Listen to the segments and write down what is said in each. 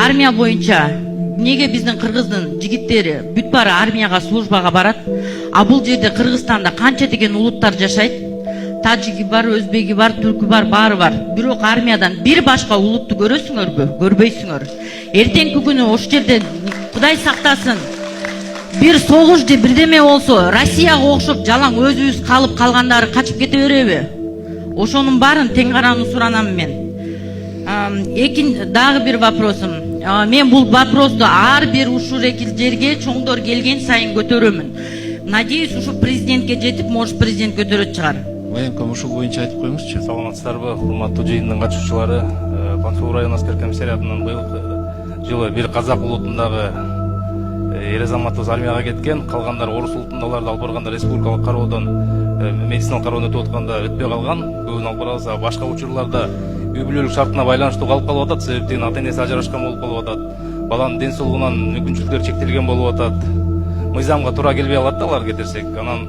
армия боюнча неге биздин кыргыздын жигиттери бүт баары армияга службага барат, а бул жерде Кыргызстанда канча деген улуттар жашайт? Таджики бар, өзбеги бар, түркү бар, баары бар. Бирок армиядан бир башка улутту көрөсүңөрбү? Көрбөйсүңөр. Эртеңки күнү ошол жерде Кудай сактасын, бир согуш же бирдеме болсо, Россияга окшоп жалаң өзүбүз калып калгандары качып кете береби? Ошонун баарын тең кароону суранам мен. Дагы бир вопросум. Мен бул вопросту ар бир ушул жерге чоңдор келген сайын көтөрөмүн. Надеюсь, ушу президентке жетип, может президент көтөрөт чыгар. Военком ушул боюнча айтып коюңузчу. Саламатсыздарбы, урматтуу жыйындын катышуучулары. Панфилов район аскер комиссариатынан быйыл жылы бир казак улутундагы эр азаматыбыз армияга кеткен, калгандар орус улутундагыларды алып барганда республикалык кароодон медициналык кароодон өтүп атканда өтпөй калган. Көбүн алып барабыз, башка учурларда үй бүлөлүк шартына байланыштуу калып калып атат, себептен ата энеси ажырашкан болуп калып атат. Баланын ден соолугунан мүмкүнчүлүктөрү чектелген болуп атат. Мыйзамга туура келбей калат да алар кетирсек. Анан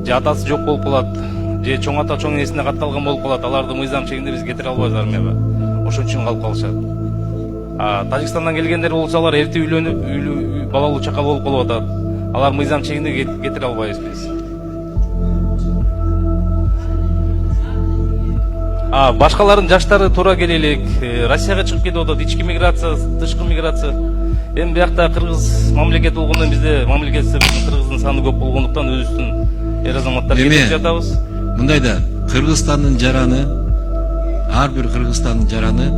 же атасы жок болуп калат, же чоң ата чоң энесине катталган болуп калат. Аларды мыйзам чегинде биз кетире албайбыз армияга. Ошон үчүн калып калышат. Тажикстандан келгендер болсо алар эрте үйлөнүп, балалуу чакал болуп калып атат. Алар мыйзам чегинде кетире албайбыз биз. Башкалардын жаштары туура келелик. Россияга чыгып кетип атат, ички миграция, тышкы миграция. Эми биякта кыргыз мамлекети болгондон бизде мамлекетте кыргыздын саны көп болгондуктан өзүбүздүн эр азаматтар кетип жатабыз. Мындай да, Кыргызстандын жараны, ар бир Кыргызстандын жараны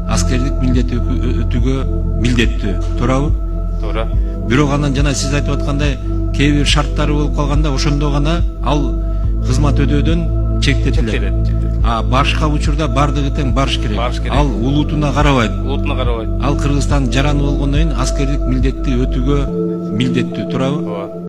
аскердик милдет өтүүгө милдеттүү. Туурабы? Туура. Бирок анан жана сиз айтып аткандай, кээ бир шарттары болуп калганда ошондо гана ал кызмат өтөөдөн чектетилет. Башка учурда бардыгы тең барыш керек. Ал улутуна карабайт. Ал Кыргызстандын жараны болгондон кийин аскердик милдетти өтүүгө милдеттүү. Туурабы?